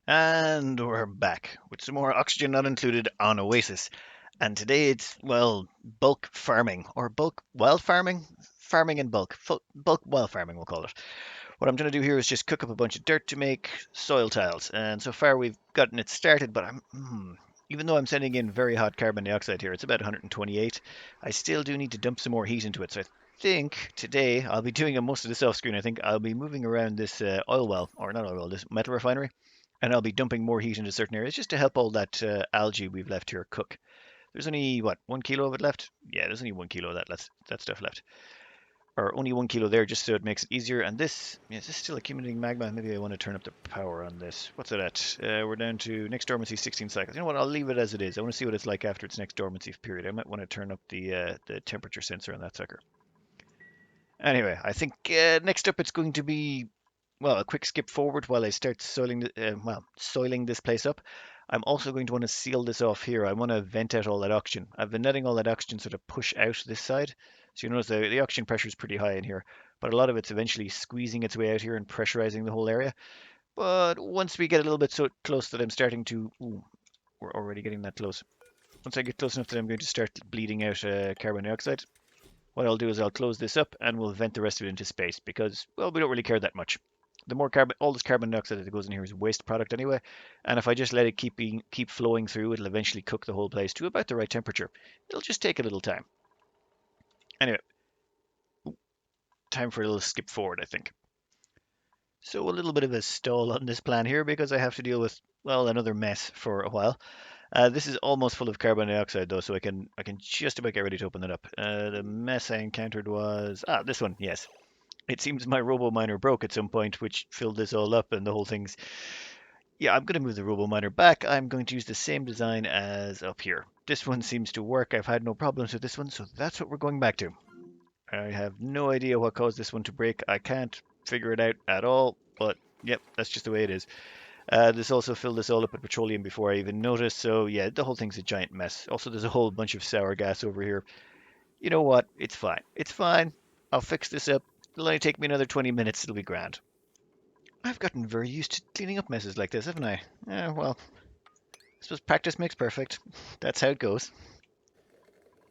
And we're back with some more oxygen not included on Oasis. And today it's, well, bulk farming or bulk wild farming. Farming in bulk. Bulk wild farming, we'll call it. What I'm going to do here is just cook up a bunch of dirt to make soil tiles. And so far we've gotten it started, but even though I'm sending in very hot carbon dioxide here, it's about 128, I still do need to dump some more heat into it. So I think today I'll be doing most of this off screen. I think I'll be moving around this oil well, or not oil well, this metal refinery, and I'll be dumping more heat into certain areas just to help all that algae we've left here cook. There's only what 1 kilo of it left. Yeah, there's only 1 kilo of that stuff left, or only 1 kilo there, just so it makes it easier. And this, yeah, is this still accumulating magma? Maybe I want to turn up the power on this. What's it at? We're down to next dormancy 16 cycles. You know what? I'll leave it as it is. I want to see what it's like after its next dormancy period. I might want to turn up the temperature sensor on that sucker. Anyway, I think next up it's going to be, well, a quick skip forward while I start soiling this place up. I'm also going to want to seal this off here. I want to vent out all that oxygen. I've been letting all that oxygen sort of push out this side. So you notice the oxygen pressure is pretty high in here, but a lot of it's eventually squeezing its way out here and pressurizing the whole area. But once we get a little bit so close that I'm starting to, ooh, we're already getting that close. Once I get close enough that I'm going to start bleeding out carbon dioxide, what I'll do is I'll close this up and we'll vent the rest of it into space because, well, we don't really care that much. The more carbon, all this carbon dioxide that goes in here is waste product anyway. And if I just let it keep flowing through, it'll eventually cook the whole place to about the right temperature. It'll just take a little time. Anyway, time for a little skip forward, I think. So a little bit of a stall on this plan here because I have to deal with, well, another mess for a while. This is almost full of carbon dioxide though, so I can just about get ready to open it up. The mess I encountered was this one. Yes, it seems my robo miner broke at some point, which filled this all up, and the whole thing's. Yeah, I'm going to move the robo miner back. I'm going to use the same design as up here. This one seems to work. I've had no problems with this one, so that's what we're going back to. I have no idea what caused this one to break. I can't figure it out at all, but yep, that's just the way it is. This also filled this all up with petroleum before I even noticed, so yeah, the whole thing's a giant mess. Also, there's a whole bunch of sour gas over here. You know what? It's fine. It's fine. I'll fix this up. It'll only take me another 20 minutes. It'll be grand. I've gotten very used to cleaning up messes like this, haven't I? Well, I suppose practice makes perfect. That's how it goes.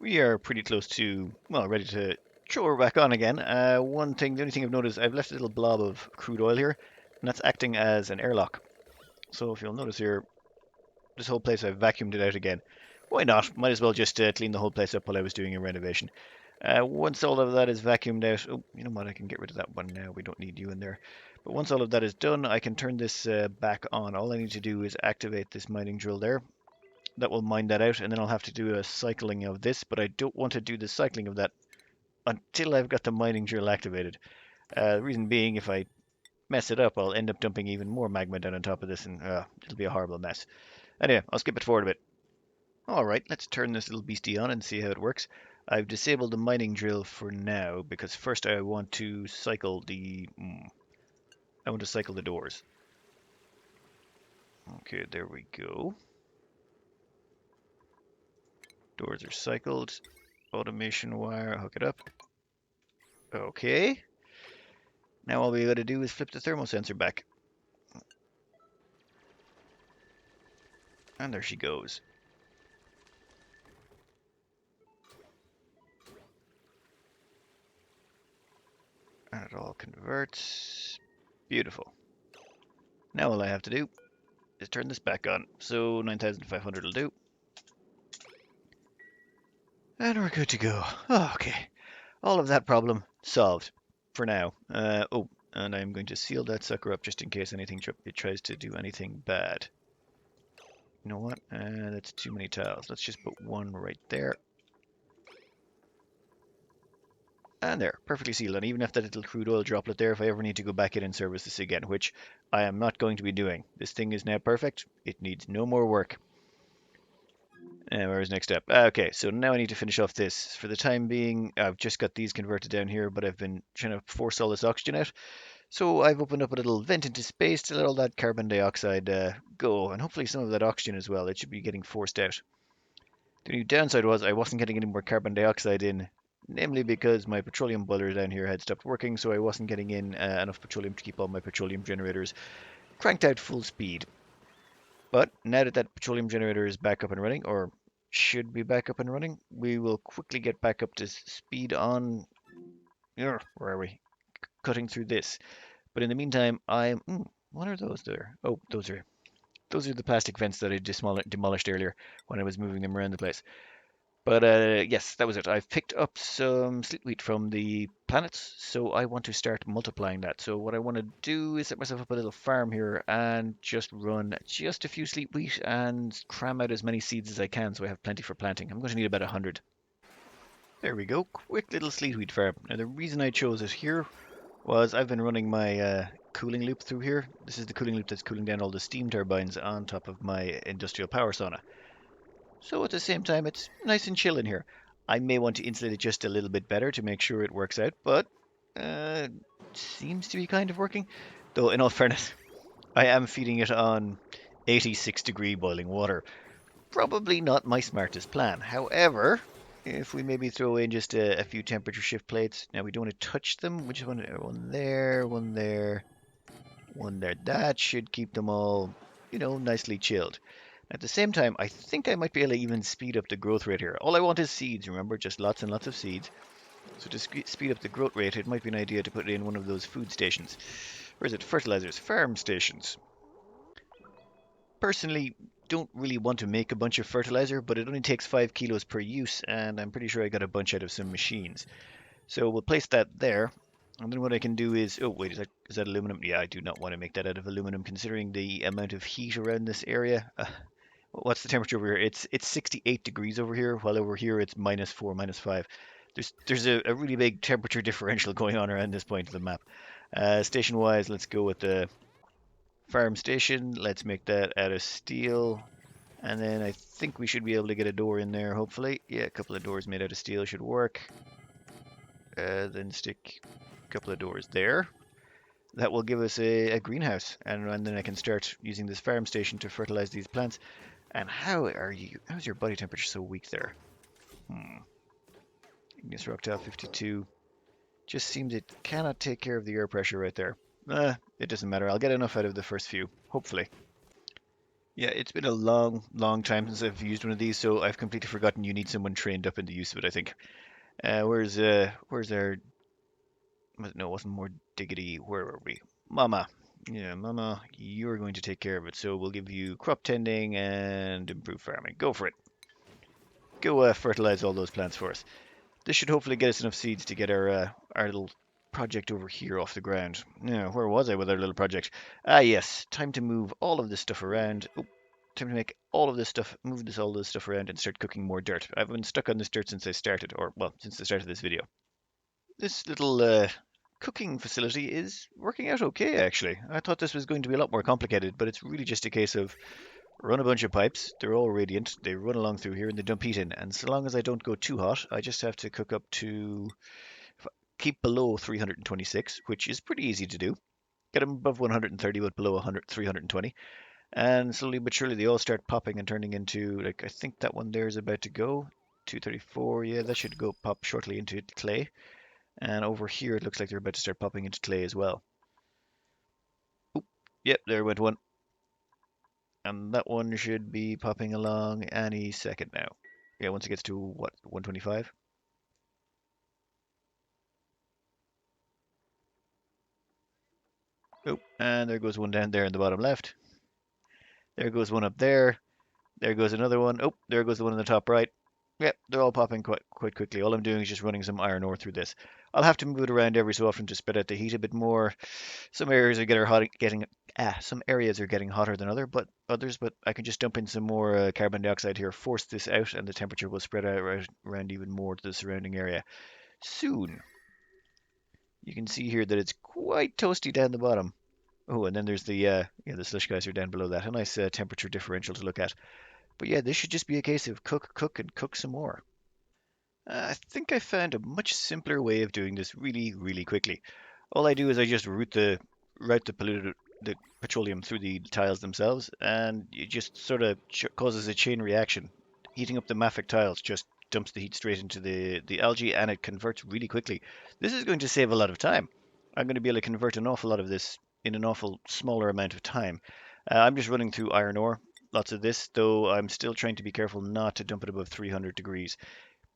We are pretty close to, well, ready to throw her back on again. The only thing I've noticed, I've left a little blob of crude oil here, and that's acting as an airlock. So if you'll notice here, this whole place I've vacuumed it out again. Why not? Might as well just clean the whole place up while I was doing a renovation. Once all of that is vacuumed out, oh, you know what? I can get rid of that one now. We don't need you in there. But once all of that is done, I can turn this back on. All I need to do is activate this mining drill there. That will mine that out, and then I'll have to do a cycling of this. But I don't want to do the cycling of that until I've got the mining drill activated. The reason being, if I mess it up, I'll end up dumping even more magma down on top of this, and it'll be a horrible mess. Anyway, I'll skip it forward a bit. All right, let's turn this little beastie on and see how it works. I've disabled the mining drill for now because first I want to cycle the doors. Okay, there we go. Doors are cycled. Automation wire, hook it up. Okay. Now all we got to do is flip the thermal sensor back. And there she goes. And it all converts. Beautiful. Now all I have to do is turn this back on. So 9,500 will do. And we're good to go. Oh, okay. All of that problem solved for now. And I'm going to seal that sucker up just in case it tries to do anything bad. You know what? That's too many tiles. Let's just put one right there. And there, perfectly sealed. And even if that little crude oil droplet there, if I ever need to go back in and service this again, which I am not going to be doing. This thing is now perfect. It needs no more work. And where's next step? Okay, so now I need to finish off this. For the time being, I've just got these converted down here, but I've been trying to force all this oxygen out. So I've opened up a little vent into space to let all that carbon dioxide go, and hopefully some of that oxygen as well. It should be getting forced out. The only downside was I wasn't getting any more carbon dioxide in, namely because my petroleum boiler down here had stopped working, so I wasn't getting in enough petroleum to keep all my petroleum generators cranked out full speed. But now that that petroleum generator is back up and running, or should be back up and running, we will quickly get back up to speed on, where are we? Cutting through this. But in the meantime, what are those there? Oh, those are the plastic vents that I demolished earlier when I was moving them around the place. But yes, that was it. I've picked up some sleet wheat from the planets, so I want to start multiplying that. So what I want to do is set myself up a little farm here and just run just a few sleet wheat and cram out as many seeds as I can so I have plenty for planting. I'm going to need about 100. There we go, quick little sleet wheat farm. Now the reason I chose it here was I've been running my cooling loop through here. This is the cooling loop that's cooling down all the steam turbines on top of my industrial power sauna. So at the same time, it's nice and chill in here. I may want to insulate it just a little bit better to make sure it works out, but uh, seems to be kind of working. Though, in all fairness, I am feeding it on 86-degree boiling water. Probably not my smartest plan. However, if we maybe throw in just a few temperature shift plates, now we don't want to touch them. We just want one there, one there, one there. That should keep them all, nicely chilled. At the same time, I think I might be able to even speed up the growth rate here. All I want is seeds, remember, just lots and lots of seeds. So to speed up the growth rate, it might be an idea to put it in one of those food stations. Or is it fertilizers? Farm stations. Personally, don't really want to make a bunch of fertilizer, but it only takes 5 kilos per use, and I'm pretty sure I got a bunch out of some machines. So we'll place that there. And then what I can do is, oh wait, is that aluminum? Yeah, I do not want to make that out of aluminum, considering the amount of heat around this area. What's the temperature over here? It's 68 degrees over here, while over here it's -4, -5. There's a really big temperature differential going on around this point of the map. Station wise, let's go with the farm station. Let's make that out of steel. And then I think we should be able to get a door in there, hopefully. Yeah, a couple of doors made out of steel should work. Then stick a couple of doors there. That will give us a greenhouse, and then I can start using this farm station to fertilize these plants. And how are you? How's your body temperature so weak there? Igneous rock tile 52. Just seems it cannot take care of the air pressure right there. It doesn't matter. I'll get enough out of the first few, hopefully. Yeah, it's been a long, long time since I've used one of these, so I've completely forgotten you need someone trained up in the use of it, I think. Where's our... No, it wasn't more diggity. Where were we? Mama. Yeah, Mama, you're going to take care of it, so we'll give you crop tending and improved farming. Go for it. Go fertilize all those plants for us. This should hopefully get us enough seeds to get our little project over here off the ground. Yeah, where was I with our little project? Ah, yes, time to move all of this stuff around. Oh, time to make all of this stuff, all this stuff around and start cooking more dirt. I've been stuck on this dirt since I started, or well, since the start of this video. This little cooking facility is working out okay, actually. I thought this was going to be a lot more complicated, but it's really just a case of run a bunch of pipes. They're all radiant. They run along through here and they dump heat in. And so long as I don't go too hot, I just have to cook up to keep below 326, which is pretty easy to do. Get them above 130, but below 100, 320. And slowly but surely they all start popping and turning into, like, I think that one there is about to go. 234, yeah, that should go pop shortly into clay. And over here it looks like they're about to start popping into clay as well. Oop, yep, there went one. And that one should be popping along any second now. Yeah, once it gets to, what, 125? Oh, and there goes one down there in the bottom left. There goes one up there. There goes another one. Oh, there goes the one in the top right. Yep, they're all popping quite quickly. All I'm doing is just running some iron ore through this. I'll have to move it around every so often to spread out the heat a bit more. Some areas are some areas are getting hotter than others, but I can just dump in some more carbon dioxide here, force this out, and the temperature will spread out around even more to the surrounding area soon. You can see here that it's quite toasty down the bottom. Oh, and then there's the slush geyser down below that. A nice temperature differential to look at. But yeah, this should just be a case of cook, and cook some more. I think I found a much simpler way of doing this really, really quickly. All I do is I just route the petroleum through the tiles themselves, and it just sort of causes a chain reaction. Heating up the mafic tiles just dumps the heat straight into the algae, and it converts really quickly. This is going to save a lot of time. I'm going to be able to convert an awful lot of this in an awful smaller amount of time. I'm just running through iron ore. lots of this, though I'm still trying to be careful not to dump it above 300 degrees.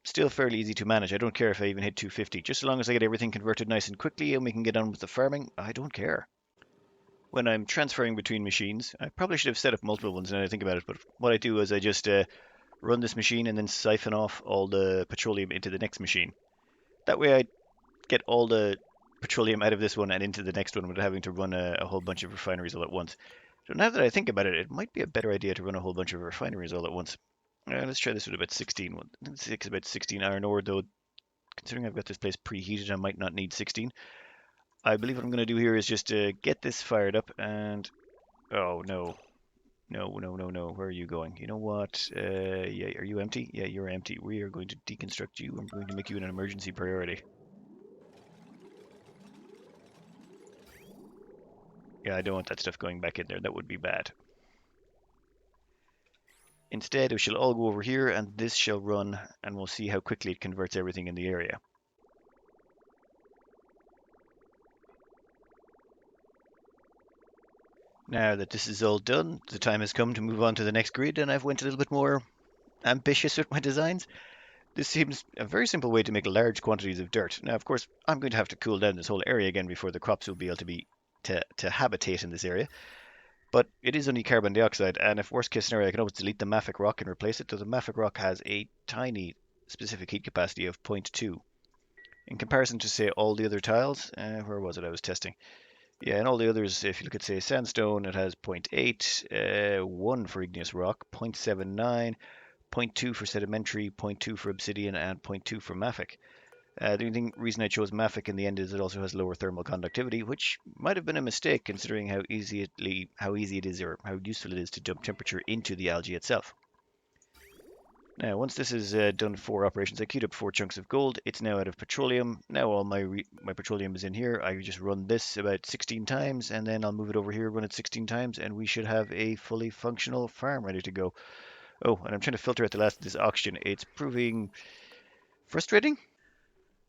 Still fairly easy to manage. I don't care if I even hit 250. Just as long as I get everything converted nice and quickly and we can get on with the farming, I don't care. When I'm transferring between machines, I probably should have set up multiple ones now that I think about it, but what I do is I just run this machine and then siphon off all the petroleum into the next machine. That way I get all the petroleum out of this one and into the next one without having to run a whole bunch of refineries all at once. So now that I think about it, it might be a better idea to run a whole bunch of refineries all at once. Let's try this with about 16. Let's take about 16 iron ore, though considering I've got this place preheated, I might not need 16. I believe what I'm going to do here is just get this fired up and... Oh, no. No, no, no, no. Where are you going? You know what? Yeah, are you empty? Yeah, you're empty. We are going to deconstruct you. I'm going to make you an emergency priority. Yeah, I don't want that stuff going back in there. That would be bad. Instead, we shall all go over here and this shall run and we'll see how quickly it converts everything in the area. Now that this is all done, the time has come to move on to the next grid and I've went a little bit more ambitious with my designs. This seems a very simple way to make large quantities of dirt. Now, of course, I'm going to have to cool down this whole area again before the crops will be able to habitate in this area. But it is only carbon dioxide, and if worst case scenario, I can always delete the mafic rock and replace it. So the mafic rock has a tiny specific heat capacity of zero point 0.2. In comparison to, say, all the other tiles, where was it I was testing? Yeah, and all the others, if you look at, say, sandstone, it has zero point 0.8, 1 for igneous rock, 0.79, zero point 0.2 for sedimentary, zero point 0.2 for obsidian, and zero point 0.2 for mafic. The only reason I chose mafic in the end is it also has lower thermal conductivity, which might have been a mistake considering how easy it is or how useful it is to dump temperature into the algae itself. Now, once this is done 4 operations, I queued up 4 chunks of gold. It's now out of petroleum. Now all my petroleum is in here. I just run this about 16 times, and then I'll move it over here, run it 16 times, and we should have a fully functional farm ready to go. Oh, and I'm trying to filter out the last of this oxygen. It's proving frustrating.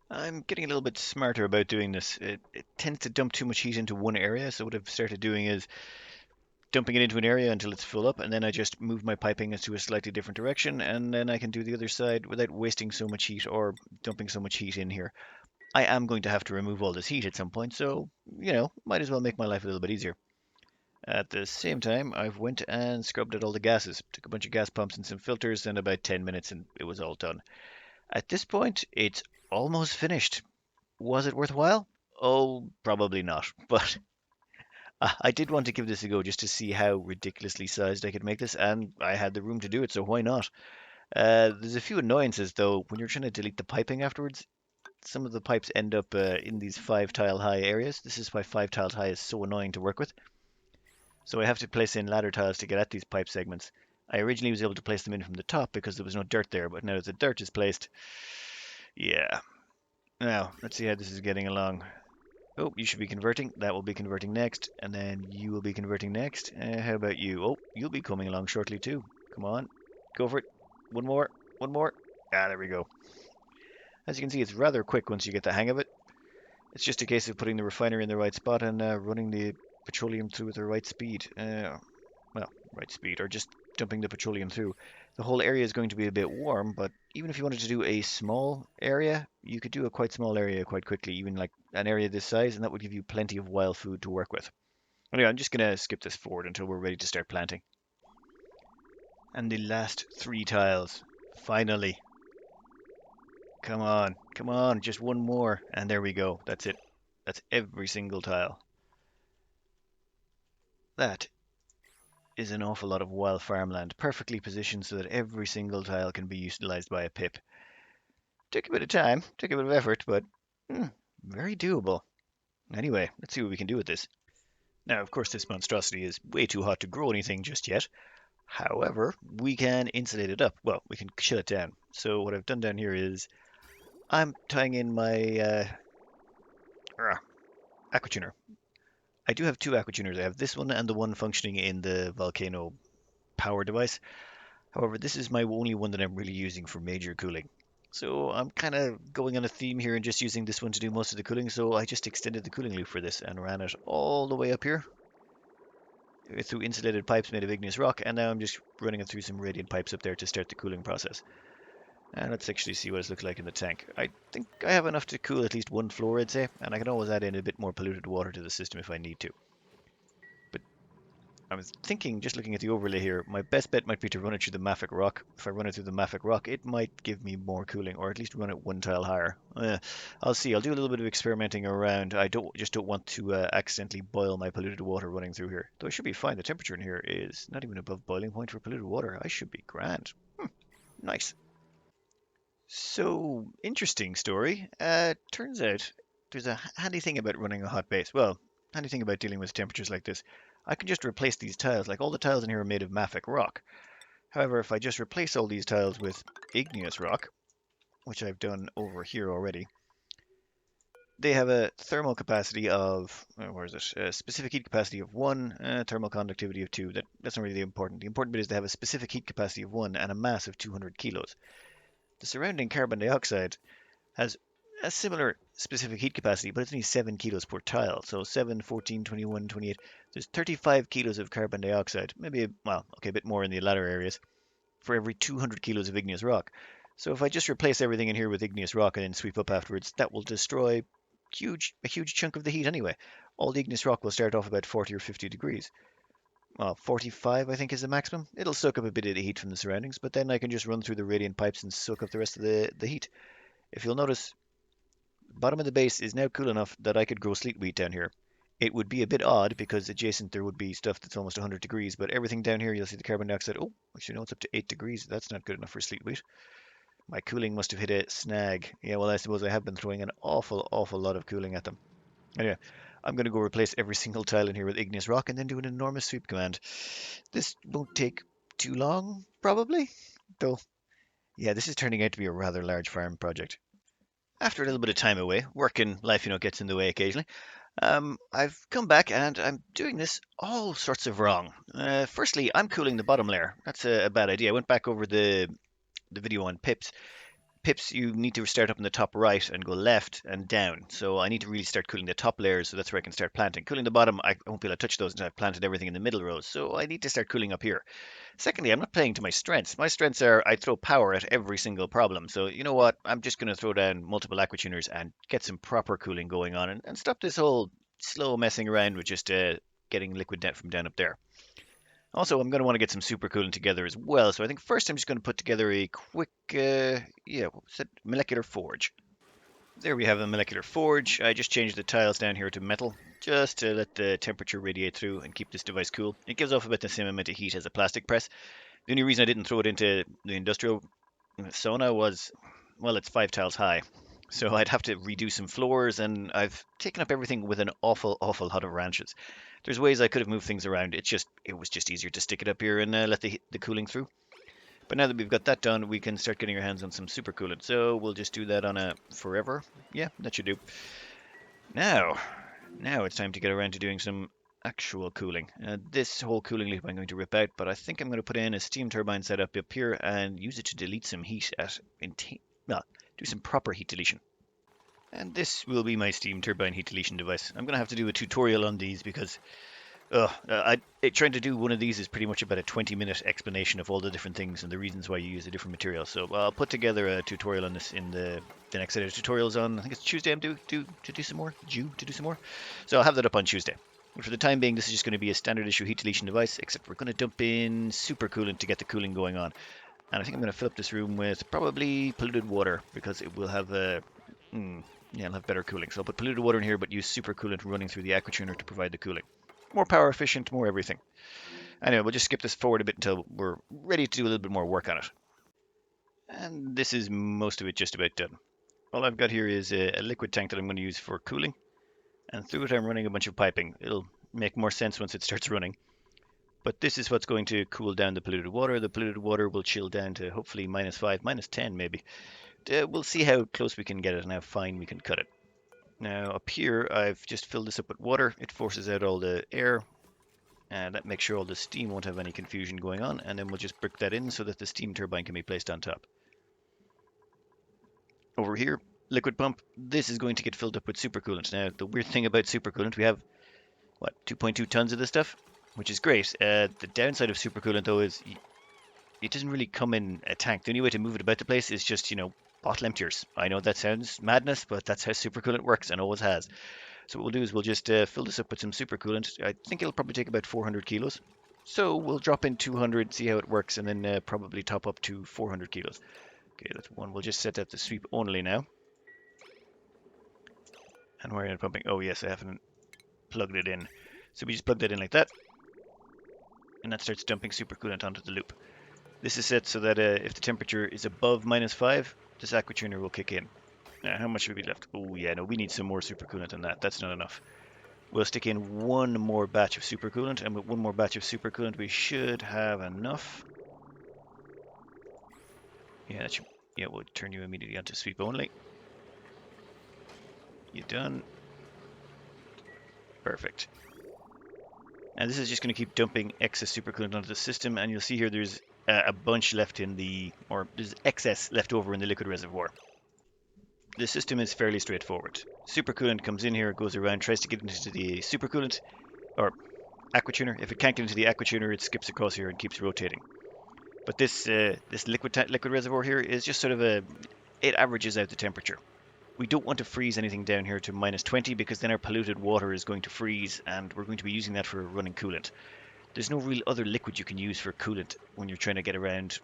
I'm getting a little bit smarter about doing this. It tends to dump too much heat into one area, so what I've started doing is dumping it into an area until it's full up, and then I just move my piping into a slightly different direction, and then I can do the other side without wasting so much heat or dumping so much heat in here. I am going to have to remove all this heat at some point, so, might as well make my life a little bit easier. At the same time, I've went and scrubbed out all the gases, took a bunch of gas pumps and some filters, and about 10 minutes and it was all done. At this point, it's almost finished. Was it worthwhile? Oh, probably not. But I did want to give this a go just to see how ridiculously sized I could make this, and I had the room to do it, so why not? There's a few annoyances though when you're trying to delete the piping afterwards. Some of the pipes end up in these 5 tile high areas. This is why 5 tiles high is so annoying to work with. So I have to place in ladder tiles to get at these pipe segments. I originally was able to place them in from the top because there was no dirt there, but now that the dirt is placed, yeah. Now, let's see how this is getting along. Oh, you should be converting. That will be converting next. And then you will be converting next. How about you? Oh, you'll be coming along shortly too. Come on. Go for it. One more. One more. Ah, there we go. As you can see, it's rather quick once you get the hang of it. It's just a case of putting the refinery in the right spot and running the petroleum through at the right speed. Well, right speed, or just dumping the petroleum through. The whole area is going to be a bit warm, but even if you wanted to do a small area, you could do a quite small area quite quickly, even like an area this size, and that would give you plenty of wild food to work with. Anyway, I'm just going to skip this forward until we're ready to start planting. And the last 3 tiles. Finally. Come on, come on, just one more. And there we go. That's it. That's every single tile. That is an awful lot of wild farmland, perfectly positioned so that every single tile can be utilized by a pip. Took a bit of time, took a bit of effort, but very doable. Anyway, let's see what we can do with this. Now, of course, this monstrosity is way too hot to grow anything just yet. However, we can insulate it up. Well, we can chill it down. So what I've done down here is I'm tying in my aquatuner. I do have 2 aquatuners. I have this one and the one functioning in the volcano power device. However, this is my only one that I'm really using for major cooling. So I'm kind of going on a theme here and just using this one to do most of the cooling. So I just extended the cooling loop for this and ran it all the way up here. through insulated pipes made of igneous rock, and now I'm just running it through some radiant pipes up there to start the cooling process. And let's actually see what it looks like in the tank. I think I have enough to cool at least one floor, I'd say, and I can always add in a bit more polluted water to the system if I need to. But I was thinking, just looking at the overlay here, my best bet might be to run it through the mafic rock. If I run it through the mafic rock, it might give me more cooling, or at least run it one tile higher. I'll see. I'll do a little bit of experimenting around. I don't want to accidentally boil my polluted water running through here. Though I should be fine. The temperature in here is not even above boiling point for polluted water. I should be grand. Nice. So, interesting story. Turns out there's a handy thing about running a hot base. Well, handy thing about dealing with temperatures like this. I can just replace these tiles. Like all the tiles in here are made of mafic rock. However, if I just replace all these tiles with igneous rock, which I've done over here already, they have a thermal capacity of, where is it? A specific heat capacity of 1, thermal conductivity of 2. That's not really important. The important bit is they have a specific heat capacity of 1 and a mass of 200 kilos. The surrounding carbon dioxide has a similar specific heat capacity, but it's only 7 kilos per tile. So 7, 14, 21, 28. There's 35 kilos of carbon dioxide, maybe, well, okay, a bit more in the latter areas, for every 200 kilos of igneous rock. So if I just replace everything in here with igneous rock and then sweep up afterwards, that will destroy a huge chunk of the heat anyway. All the igneous rock will start off about 40 or 50 degrees. 45 I think is the maximum. It'll soak up a bit of the heat from the surroundings, but then I can just run through the radiant pipes and soak up the rest of the heat. If you'll notice, bottom of the base is now cool enough that I could grow sleet wheat down here. It would be a bit odd because adjacent there would be stuff that's almost 100 degrees, but everything down here, you'll see the carbon dioxide. Oh, actually, no, it's up to 8 degrees. That's not good enough for sleet wheat. My cooling must have hit a snag. Yeah, well, I suppose I have been throwing an awful lot of cooling at them. Anyway, I'm going to go replace every single tile in here with igneous rock and then do an enormous sweep command. This won't take too long, probably. Though, yeah, this is turning out to be a rather large farm project. After a little bit of time away, work and life, gets in the way occasionally. I've come back and I'm doing this all sorts of wrong. Firstly, I'm cooling the bottom layer. That's a bad idea. I went back over the video on pips. Pips, you need to start up in the top right and go left and down. So I need to really start cooling the top layers, so that's where I can start planting. Cooling the bottom, I won't be able to touch those until I've planted everything in the middle rows. So I need to start cooling up here. Secondly, I'm not playing to my strengths. My strengths are I throw power at every single problem. So you know what? I'm just going to throw down multiple aqua tuners and get some proper cooling going on and stop this whole slow messing around with just getting liquid from down up there. Also, I'm going to want to get some super coolant together as well. So I think first I'm just going to put together a quick, what's it? Molecular forge. There we have a molecular forge. I just changed the tiles down here to metal just to let the temperature radiate through and keep this device cool. It gives off about the same amount of heat as a plastic press. The only reason I didn't throw it into the industrial sauna was, well, it's 5 tiles high. So I'd have to redo some floors, and I've taken up everything with an awful lot of ranches. There's ways I could have moved things around. It was just easier to stick it up here and let the cooling through. But now that we've got that done, we can start getting our hands on some super coolant. So we'll just do that on a forever. Yeah, that should do. Now it's time to get around to doing some actual cooling. This whole cooling loop I'm going to rip out, but I think I'm going to put in a steam turbine setup up here and use it to delete some heat do some proper heat deletion. And this will be my steam turbine heat deletion device. I'm going to have to do a tutorial on these because trying to do one of these is pretty much about a 20-minute explanation of all the different things and the reasons why you use the different materials. So I'll put together a tutorial on this in the next set of tutorials on, I think it's Tuesday I'm due to do some more. So I'll have that up on Tuesday. But for the time being, this is just going to be a standard issue heat deletion device, except we're going to dump in super coolant to get the cooling going on. And I think I'm going to fill up this room with probably polluted water because it will have it'll have better cooling. So I'll put polluted water in here, but use super coolant running through the aqua tuner to provide the cooling. More power efficient, more everything. Anyway, we'll just skip this forward a bit until we're ready to do a little bit more work on it. And this is most of it just about done. All I've got here is a liquid tank that I'm going to use for cooling. And through it I'm running a bunch of piping. It'll make more sense once it starts running. But this is what's going to cool down the polluted water. The polluted water will chill down to hopefully -5, -10 maybe. We'll see how close we can get it and how fine we can cut it. Now up here I've just filled this up with water. It forces out all the air and that makes sure all the steam won't have any confusion going on, and then we'll just brick that in so that the steam turbine can be placed on top. Over here, liquid pump, this is going to get filled up with supercoolant. Now the weird thing about supercoolant, we have 2.2 tons of this stuff. which is great. The downside of supercoolant though is it doesn't really come in a tank. The only way to move it about the place is just, bottle emptiers. I know that sounds madness, but that's how supercoolant works and always has. So what we'll do is we'll just fill this up with some supercoolant. I think it'll probably take about 400 kilos. So we'll drop in 200, see how it works, and then probably top up to 400 kilos. Okay, that's one. We'll just set that to sweep only now. And where am I pumping? Oh yes, I haven't plugged it in. So we just plug that in like that, and that starts dumping supercoolant onto the loop. This is set so that if the temperature is above -5, this aquatuner will kick in. Now, how much have we left? Oh yeah, no, we need some more supercoolant than that. That's not enough. We'll stick in one more batch of supercoolant, and with one more batch of supercoolant, we should have enough. Yeah, that should, yeah, we'll turn you immediately onto sweep only. You done? Perfect. And this is just going to keep dumping excess supercoolant onto the system, and you'll see here there's a bunch left in the, or there's excess left over in the liquid reservoir. The system is fairly straightforward. Supercoolant comes in here, goes around, tries to get into the supercoolant, or aquatuner. If it can't get into the aquatuner, it skips across here and keeps rotating. But this liquid reservoir here is just sort of it averages out the temperature. We don't want to freeze anything down here to -20 because then our polluted water is going to freeze and we're going to be using that for running coolant. There's no real other liquid you can use for coolant when you're trying to get around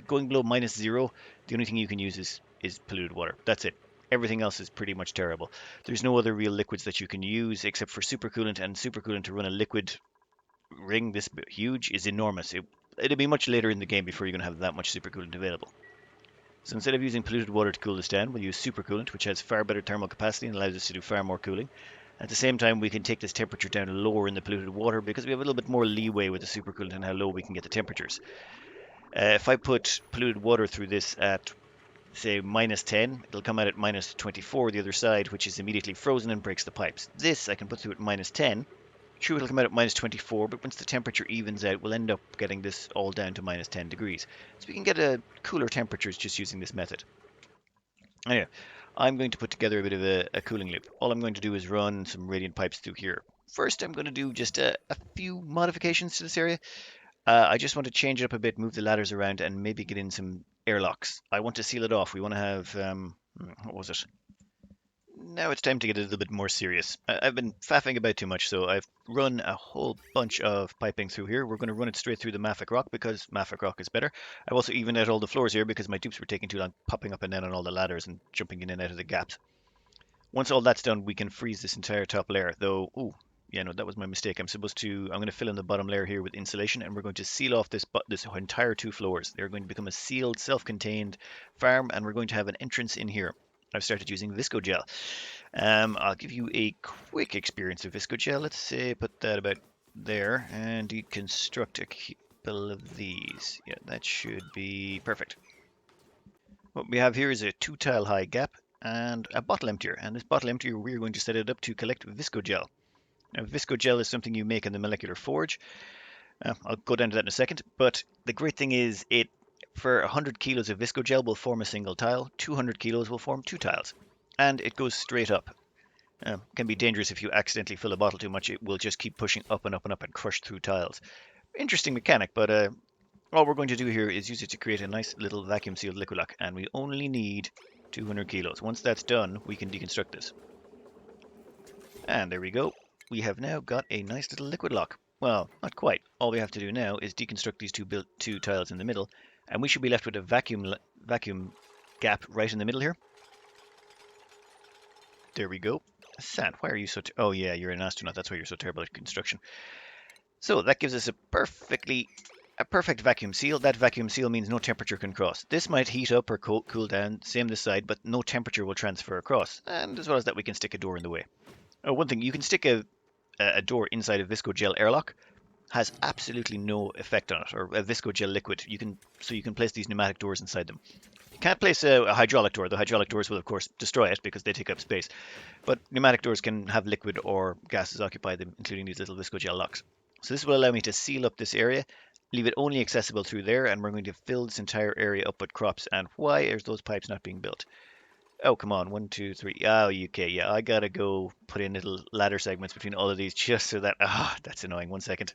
going below -0. The only thing you can use is polluted water. That's it. Everything else is pretty much terrible. There's no other real liquids that you can use except for supercoolant, and supercoolant to run a liquid ring this huge is enormous. It'll be much later in the game before you're going to have that much supercoolant available. So instead of using polluted water to cool this down, we'll use supercoolant, which has far better thermal capacity and allows us to do far more cooling. At the same time, we can take this temperature down lower in the polluted water because we have a little bit more leeway with the supercoolant and how low we can get the temperatures. If I put polluted water through this at, say, -10, it'll come out at -24 the other side, which is immediately frozen and breaks the pipes. This I can put through at -10. Sure, it'll come out at -24, but once the temperature evens out, we'll end up getting this all down to -10 degrees. So we can get cooler temperatures just using this method. Anyway, I'm going to put together a bit of a cooling loop. All I'm going to do is run some radiant pipes through here. First, I'm going to do just a few modifications to this area. I just want to change it up a bit, move the ladders around, and maybe get in some airlocks. I want to seal it off. We want to have, what was it? Now it's time to get a little bit more serious. I've been faffing about too much, so I've run a whole bunch of piping through here. We're going to run it straight through the mafic rock because mafic rock is better. I've also evened out all the floors here because my dupes were taking too long popping up and down on all the ladders and jumping in and out of the gaps. Once all that's done, we can freeze this entire top layer, though. Ooh, yeah, no, that was my mistake. I'm going to fill in the bottom layer here with insulation, and we're going to seal off this entire 2 floors. They're going to become a sealed, self-contained farm, and we're going to have an entrance in here. I've started using visco gel. I'll give you a quick experience of visco gel. Let's say put that about there and deconstruct a couple of these. Yeah, that should be perfect. What we have here is a 2-tile high gap and a bottle emptier. And this bottle emptier, we're going to set it up to collect visco gel. Now, visco gel is something you make in the molecular forge. I'll go down to that in a second. But the great thing is for 100 kilos of visco gel will form a single tile, 200 kilos will form 2 tiles, and it goes straight up. Can be dangerous if you accidentally fill a bottle too much. It will just keep pushing up and up and up and crush through tiles. Interesting mechanic, but all we're going to do here is use it to create a nice little vacuum sealed liquid lock, and we only need 200 kilos. Once that's done, we can deconstruct this. And there we go. We have now got a nice little liquid lock. Well, not quite. All we have to do now is deconstruct these two tiles in the middle, and we should be left with a vacuum gap right in the middle here. There we go. San, why are you so... oh yeah, you're an astronaut. That's why you're so terrible at construction. So that gives us a perfect vacuum seal. That vacuum seal means no temperature can cross. This might heat up or cool down, same this side, but no temperature will transfer across. And as well as that, we can stick a door in the way. Oh, one thing, you can stick a door inside a visco gel airlock. Has absolutely no effect on it, or a visco gel liquid. You can place these pneumatic doors inside them. You can't place a hydraulic door. The hydraulic doors will of course destroy it because they take up space. But pneumatic doors can have liquid or gases occupy them, including these little visco gel locks. So this will allow me to seal up this area, leave it only accessible through there, and we're going to fill this entire area up with crops. And why are those pipes not being built? Oh, come on. One, two, three. Oh, okay. Yeah, I gotta go put in little ladder segments between all of these just so that. Ah, that's annoying. 1 second.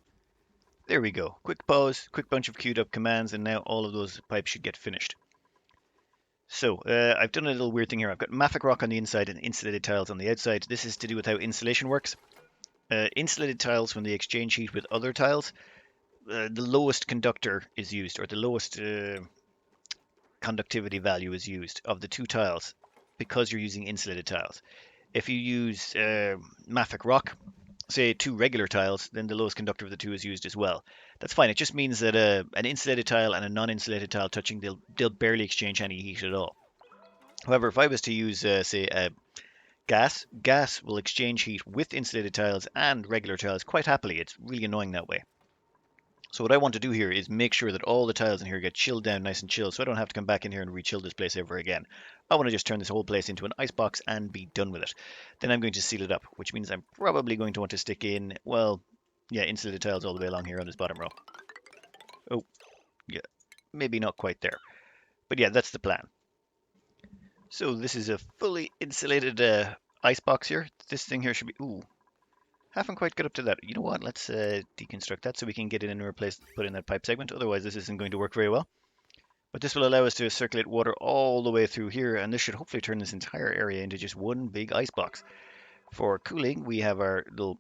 There we go. Quick pause, quick bunch of queued up commands, and now all of those pipes should get finished. So, I've done a little weird thing here. I've got mafic rock on the inside and insulated tiles on the outside. This is to do with how insulation works. Insulated tiles, when they exchange heat with other tiles, the lowest conductor is used, or the lowest conductivity value is used of the two tiles because you're using insulated tiles. If you use mafic rock, say two regular tiles, then the lowest conductor of the two is used as well. That's fine. It just means that an insulated tile and a non-insulated tile touching, they'll barely exchange any heat at all. However, if I was to use, say, gas will exchange heat with insulated tiles and regular tiles quite happily. It's really annoying that way. So what I want to do here is make sure that all the tiles in here get chilled down nice and chill, so I don't have to come back in here and re-chill this place ever again. I want to just turn this whole place into an icebox and be done with it. Then I'm going to seal it up, which means I'm probably going to want to stick in, well, yeah, insulated tiles all the way along here on this bottom row. Oh, yeah, maybe not quite there. But yeah, that's the plan. So this is a fully insulated icebox here. This thing here should be, ooh, haven't quite got up to that. You know what? Let's deconstruct that so we can get it in and replace, put in that pipe segment. Otherwise, this isn't going to work very well. But this will allow us to circulate water all the way through here, and this should hopefully turn this entire area into just one big ice box. For cooling, we have our little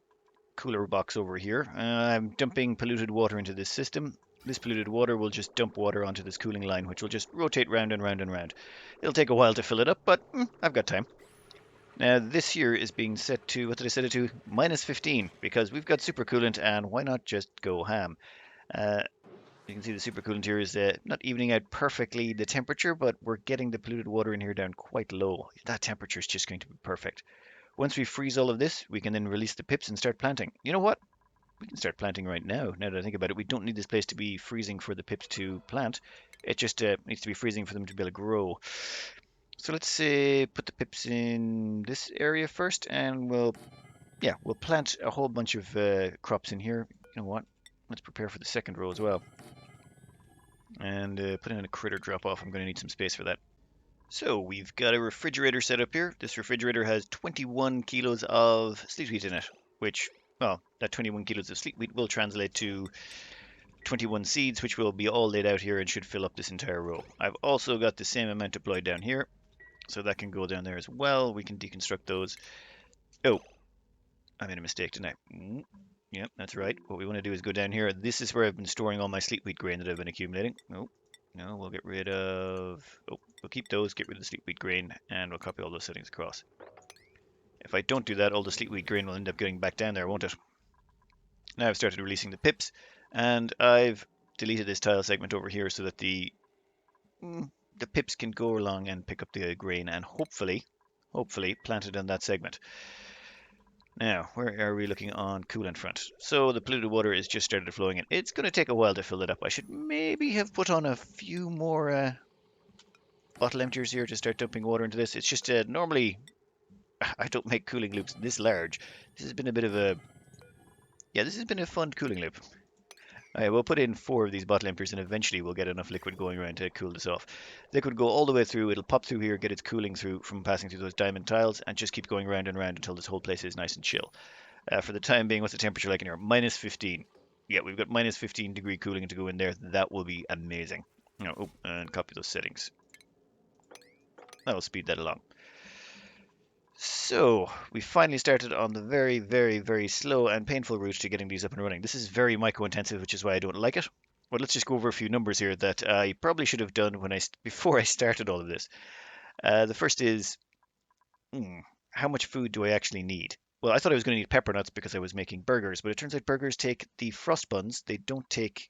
cooler box over here. I'm dumping polluted water into this system. This polluted water will just dump water onto this cooling line, which will just rotate round and round and round. It'll take a while to fill it up, but I've got time. Now this here is being set to, what did I set it to? -15, because we've got supercoolant, and why not just go ham? Uh, you can see the supercoolant here is not evening out perfectly the temperature, but we're getting the polluted water in here down quite low. That temperature is just going to be perfect. Once we freeze all of this, we can then release the pips and start planting. You know what? We can start planting right now that I think about it. We don't need this place to be freezing for the pips to plant. It just needs to be freezing for them to be able to grow. So let's say put the pips in this area first, and we'll plant a whole bunch of crops in here. You know what? Let's prepare for the second row as well. And put in a critter drop off. I'm going to need some space for that. So we've got a refrigerator set up here. This refrigerator has 21 kilos of sleet wheat in it, which, well, that 21 kilos of sleet wheat will translate to 21 seeds, which will be all laid out here and should fill up this entire row. I've also got the same amount deployed down here, so that can go down there as well. We can deconstruct those. Oh, I made a mistake, didn't I? Yep, that's right. What we want to do is go down here. This is where I've been storing all my sleet wheat grain that I've been accumulating. Oh, no, we'll get rid of... Oh, we'll keep those, get rid of the sleet wheat grain, and we'll copy all those settings across. If I don't do that, all the sleet wheat grain will end up getting back down there, won't it? Now I've started releasing the pips, and I've deleted this tile segment over here so that the pips can go along and pick up the grain and hopefully plant it in that segment. Now, where are we looking on coolant front? So the polluted water is just started flowing in. It's going to take a while to fill it up. I should maybe have put on a few more bottle emptiers here to start dumping water into this. It's just normally I don't make cooling loops this large. This has been a bit of a... Yeah, this has been a fun cooling loop. Alright, we'll put in 4 of these bottle emptiers and eventually we'll get enough liquid going around to cool this off. Liquid go all the way through, it'll pop through here, get its cooling through from passing through those diamond tiles, and just keep going round and round until this whole place is nice and chill. For the time being, what's the temperature like in here? -15. Yeah, we've got -15 degree cooling to go in there. That will be amazing. Oh, and copy those settings. That'll speed that along. So, we finally started on the very, very, very slow and painful route to getting these up and running. This is very micro-intensive, which is why I don't like it. But let's just go over a few numbers here that I probably should have done before I started all of this. The first is, how much food do I actually need? Well, I thought I was going to need pepper nuts because I was making burgers, but it turns out burgers take the frost buns. They don't take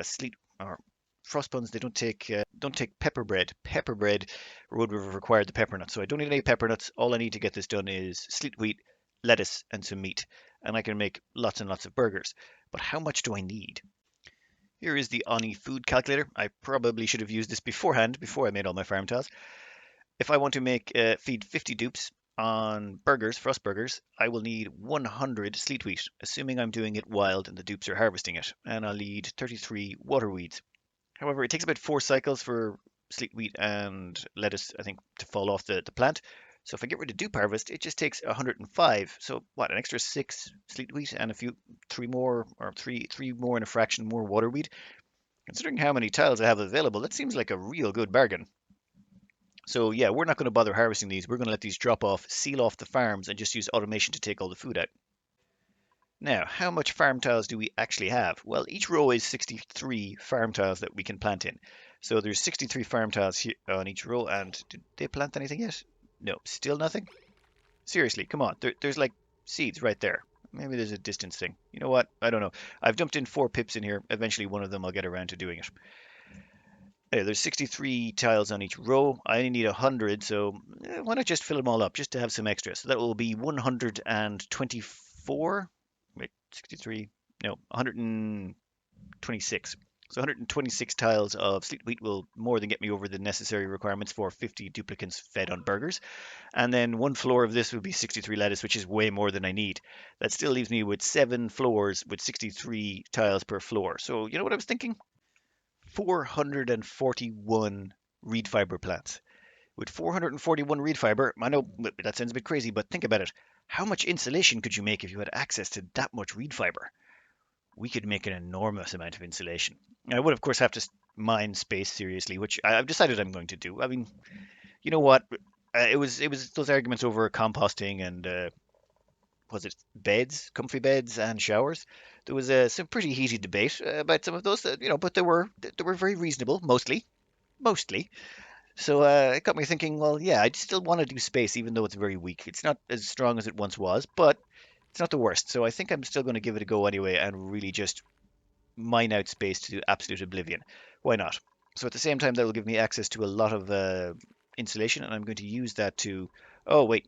sleet or frost buns. They don't take pepper bread. Pepper bread would have required the pepper nuts, so I don't need any pepper nuts. All I need to get this done is sleet wheat, lettuce, and some meat, and I can make lots and lots of burgers. But how much do I need? Here is the Oni food calculator. I probably should have used this beforehand, before I made all my farm tiles. If I want to feed 50 dupes on burgers, frost burgers, I will need 100 sleet wheat, assuming I'm doing it wild and the dupes are harvesting it, and I'll need 33 water weeds. However, it takes about 4 cycles for sleet wheat and lettuce, I think, to fall off the plant. So if I get rid of dupe harvest, it just takes 105. So what, an extra six sleet wheat and a few, three more, or three more and a fraction more water wheat. Considering how many tiles I have available, that seems like a real good bargain. So yeah, we're not going to bother harvesting these. We're going to let these drop off, seal off the farms, and just use automation to take all the food out. Now, how much farm tiles do we actually have? Well, each row is 63 farm tiles that we can plant in. So there's 63 farm tiles here on each row, and did they plant anything yet? No, still nothing? Seriously, come on. There's like seeds right there. Maybe there's a distance thing. You know what? I don't know. I've dumped in 4 pips in here. Eventually, one of them I'll get around to doing it. There's 63 tiles on each row. I only need 100, so why not just fill them all up just to have some extra? So that will be 124. Wait, 63? No, 126. So 126 tiles of sleet wheat will more than get me over the necessary requirements for 50 duplicants fed on burgers. And then one floor of this would be 63 lettuce, which is way more than I need. That still leaves me with 7 floors with 63 tiles per floor. So you know what I was thinking? 441 reed fiber plants. With 441 reed fiber, I know that sounds a bit crazy, but think about it. How much insulation could you make if you had access to that much reed fiber? We could make an enormous amount of insulation. I would, of course, have to mine space seriously, which I've decided I'm going to do. I mean, you know what? It was those arguments over composting and was it beds, comfy beds, and showers. There was some pretty heated debate about some of those, but they were very reasonable, mostly. So it got me thinking. Well, yeah, I still want to do space, even though it's very weak. It's not as strong as it once was, but it's not the worst. So I think I'm still going to give it a go anyway, and really just mine out space to absolute oblivion. Why not? So at the same time, that will give me access to a lot of insulation, and I'm going to use that to. Oh wait,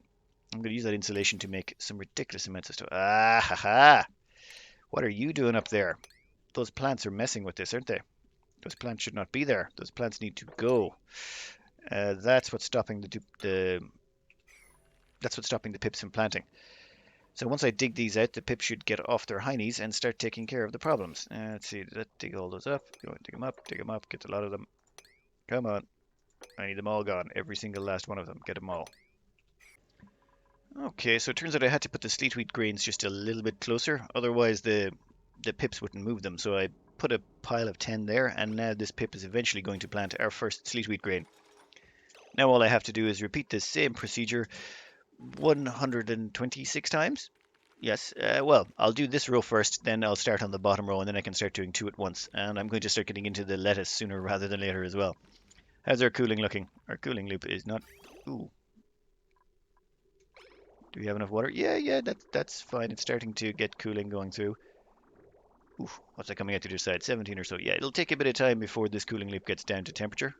I'm going to use that insulation to make some ridiculous amounts of stuff. Ah ha ha! What are you doing up there? Those plants are messing with this, aren't they? Those plants should not be there. Those plants need to go. That's what's stopping that's what's stopping the pips from planting. So once I dig these out, the pips should get off their heinies and start taking care of the problems. Let's see, let's dig all those up. Go dig them up, get a lot of them. Come on, I need them all gone. Every single last one of them. Get them all. Okay, so it turns out I had to put the sleet wheat grains just a little bit closer, otherwise the pips wouldn't move them. So I put a pile of 10 there, and now this pip is eventually going to plant our first sleet wheat grain. Now all I have to do is repeat this same procedure 126 times. Yes, well, I'll do this row first, then I'll start on the bottom row, and then I can start doing two at once. And I'm going to start getting into the lettuce sooner rather than later as well. How's our cooling looking? Our cooling loop is not... Ooh. Do we have enough water? Yeah, that's fine. It's starting to get cooling going through. Oof, what's that coming out to the side? 17 or so. Yeah, it'll take a bit of time before this cooling loop gets down to temperature.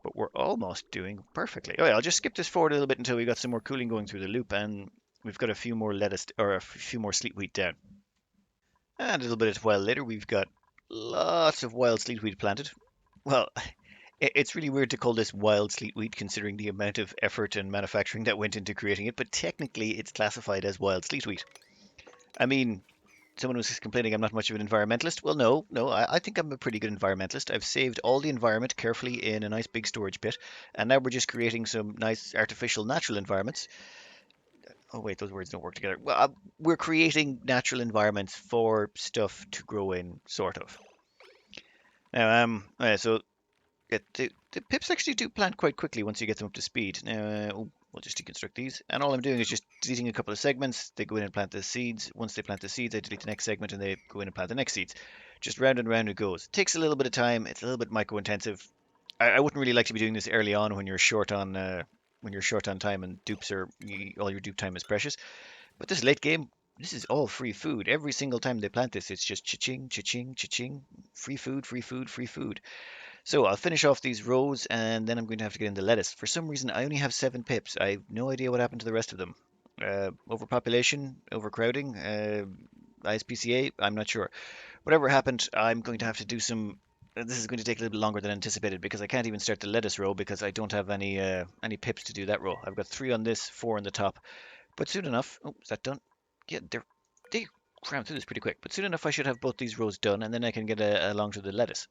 But we're almost doing perfectly. Oh yeah, I'll just skip this forward a little bit until we got some more cooling going through the loop, and we've got a few more lettuce or a few more sleet wheat down. And a little bit of while later, we've got lots of wild sleet wheat planted. Well, it's really weird to call this wild sleet wheat considering the amount of effort and manufacturing that went into creating it, but technically it's classified as wild sleet wheat. I mean, someone was complaining I'm not much of an environmentalist. Well, no, I think I'm a pretty good environmentalist. I've saved all the environment carefully in a nice big storage pit, and now we're just creating some nice artificial natural environments. Oh wait, those words don't work together. Well, we're creating natural environments for stuff to grow in, sort of. Now, so the pips actually do plant quite quickly once you get them up to speed. Now, we'll just deconstruct these, and all I'm doing is just deleting a couple of segments. They go in and plant the seeds. Once they plant the seeds, I delete the next segment, and they go in and plant the next seeds. Just round and round it goes. It takes a little bit of time. It's a little bit micro-intensive. I wouldn't really like to be doing this early on when you're short on time and dupes are all your dupe time is precious. But this late game, this is all free food. Every single time they plant this, it's just cha-ching, cha-ching, cha-ching, free food, free food, free food. So I'll finish off these rows and then I'm going to have to get in the lettuce. For some reason, I only have 7 pips. I have no idea what happened to the rest of them. Overpopulation, overcrowding, ISPCA, I'm not sure. Whatever happened, I'm going to have to do some. This is going to take a little bit longer than anticipated because I can't even start the lettuce row because I don't have any pips to do that row. I've got 3 on this, 4 on the top. But soon enough, oh, is that done? Yeah, they cram through this pretty quick. But soon enough, I should have both these rows done, and then I can get along to the lettuce.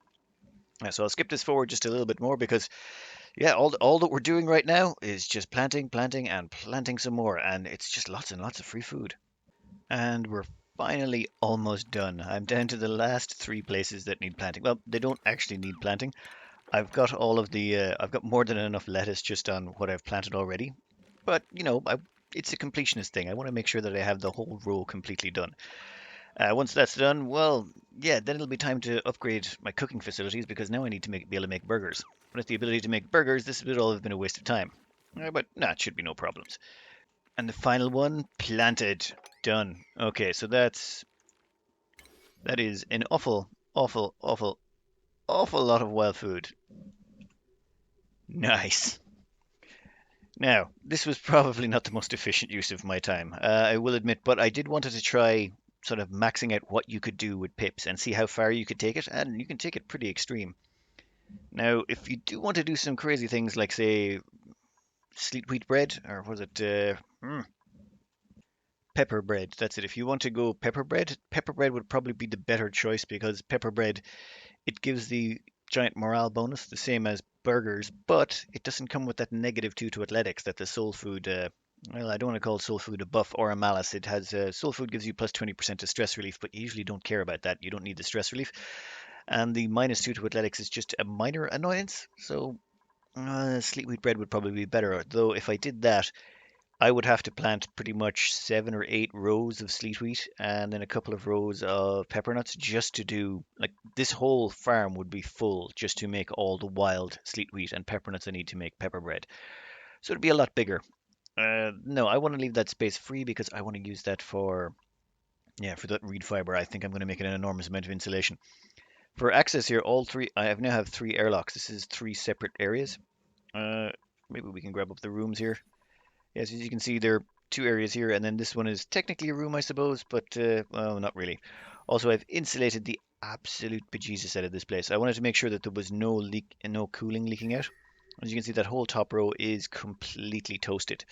So I'll skip this forward just a little bit more because, yeah, all that we're doing right now is just planting, planting, and planting some more, and it's just lots and lots of free food. And we're finally almost done. I'm down to the last three places that need planting. Well, they don't actually need planting. I've got more than enough lettuce just on what I've planted already. But, it's a completionist thing. I want to make sure that I have the whole row completely done. Once that's done, well, yeah, then it'll be time to upgrade my cooking facilities because now I need to be able to make burgers. With the ability to make burgers, this would all have been a waste of time. But nah, it should be no problems. And the final one, planted. Done. Okay, so that is an awful, awful, awful, awful lot of wild food. Nice. Now, this was probably not the most efficient use of my time, I will admit, but I did wanted to try sort of maxing out what you could do with pips and see how far you could take it, and you can take it pretty extreme. Now, if you do want to do some crazy things like, say, sleet wheat bread, or was it pepper bread? That's it. If you want to go pepper bread would probably be the better choice because pepper bread it gives the giant morale bonus, the same as burgers, but it doesn't come with that -2 to athletics that the soul food. Well, I don't want to call soul food a buff or a malice. It has soul food gives you plus 20% to stress relief, but you usually don't care about that. You don't need the stress relief. And the -2 to athletics is just a minor annoyance. So sleet wheat bread would probably be better. Though if I did that, I would have to plant pretty much 7 or 8 rows of sleet wheat and then a couple of rows of pepper nuts just to do like this whole farm would be full just to make all the wild sleet wheat and pepper nuts I need to make pepper bread. So it'd be a lot bigger. No, I want to leave that space free because I want to use that for for that reed fiber. I think I'm going to make an enormous amount of insulation. For access here, all three I have now have 3 airlocks. This is 3 separate areas. Uh, Maybe we can grab up the rooms here. Yes, as you can see, there are 2 areas here, and then this one is technically a room, I suppose, but well, not really. Also, I've insulated the absolute bejesus out of this place. I wanted to make sure that there was no leak and no cooling leaking out. As you can see, that whole top row is completely toasted.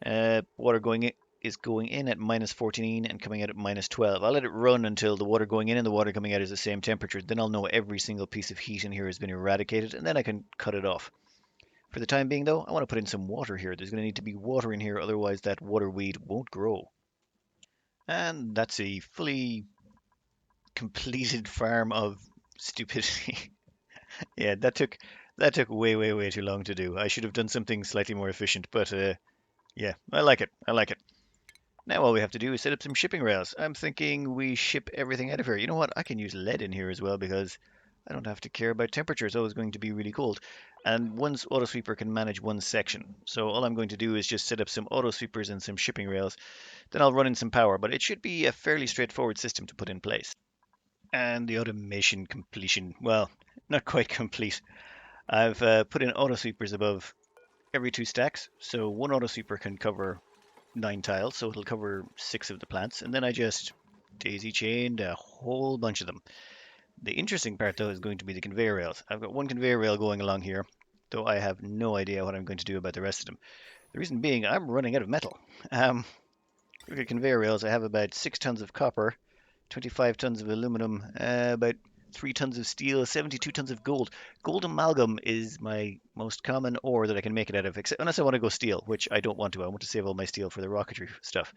Water going in is going in at -14 and coming out at -12. I'll let it run until the water going in and the water coming out is the same temperature. Then I'll know every single piece of heat in here has been eradicated, and then I can cut it off. For the time being, though, I want to put in some water here. There's going to need to be water in here, otherwise that water weed won't grow. And that's a fully completed farm of stupidity. Yeah, that took way, way, way too long to do. I should have done something slightly more efficient, but yeah, I like it. I like it. Now all we have to do is set up some shipping rails. I'm thinking we ship everything out of here. You know what? I can use lead in here as well because I don't have to care about temperature. It's always going to be really cold. And one auto sweeper can manage one section. So all I'm going to do is just set up some auto sweepers and some shipping rails. Then I'll run in some power, but it should be a fairly straightforward system to put in place. And the automation completion, well, not quite complete. I've put in auto sweepers above every 2 stacks. So one auto sweeper can cover 9 tiles, so it'll cover 6 of the plants. And then I just daisy chained a whole bunch of them. The interesting part, though, is going to be the conveyor rails. I've got one conveyor rail going along here, though I have no idea what I'm going to do about the rest of them. The reason being, I'm running out of metal. Look at conveyor rails. I have about 6 tons of copper, 25 tons of aluminum, about 3 tons of steel, 72 tons of gold. Gold amalgam is my most common ore that I can make it out of, except unless I want to go steel, which I don't want to. I want to save all my steel for the rocketry stuff.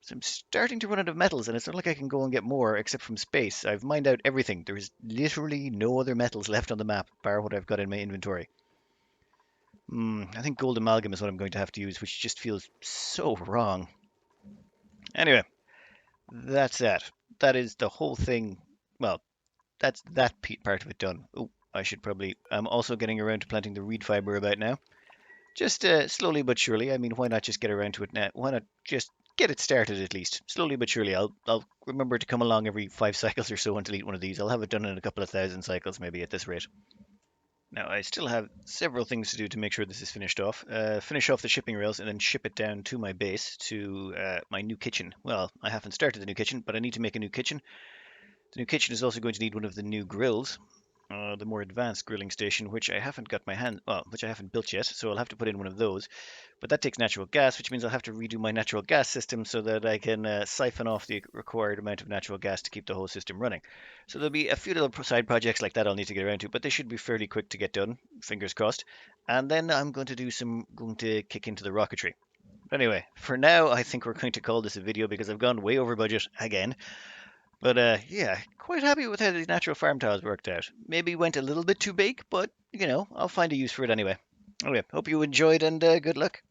So I'm starting to run out of metals, and it's not like I can go and get more except from space. I've mined out everything. There is literally no other metals left on the map, bar what I've got in my inventory. I think gold amalgam is what I'm going to have to use, which just feels so wrong. Anyway, that's that. That is the whole thing. Well, that's that part of it done. Oh, I should probably. I'm also getting around to planting the reed fiber about now. Just slowly but surely. I mean, why not just get around to it now? Why not just get it started at least? Slowly but surely. I'll remember to come along every 5 cycles or so and delete one of these. I'll have it done in a couple of thousand cycles maybe at this rate. Now I still have several things to do to make sure this is finished off. Finish off the shipping rails and then ship it down to my base to my new kitchen. Well, I haven't started the new kitchen, but I need to make a new kitchen. The new kitchen is also going to need one of the new grills. the more advanced grilling station, which I haven't got my hand, well, which I haven't built yet, so I'll have to put in one of those. But that takes natural gas, which means I'll have to redo my natural gas system so that I can siphon off the required amount of natural gas to keep the whole system running. So there'll be a few little side projects like that I'll need to get around to, but they should be fairly quick to get done, fingers crossed. And then I'm going to kick into the rocketry. Anyway, for now, I think we're going to call this a video because I've gone way over budget again. But yeah, quite happy with how the natural farm tiles worked out. Maybe went a little bit too big, but I'll find a use for it anyway. Anyway, hope you enjoyed and good luck.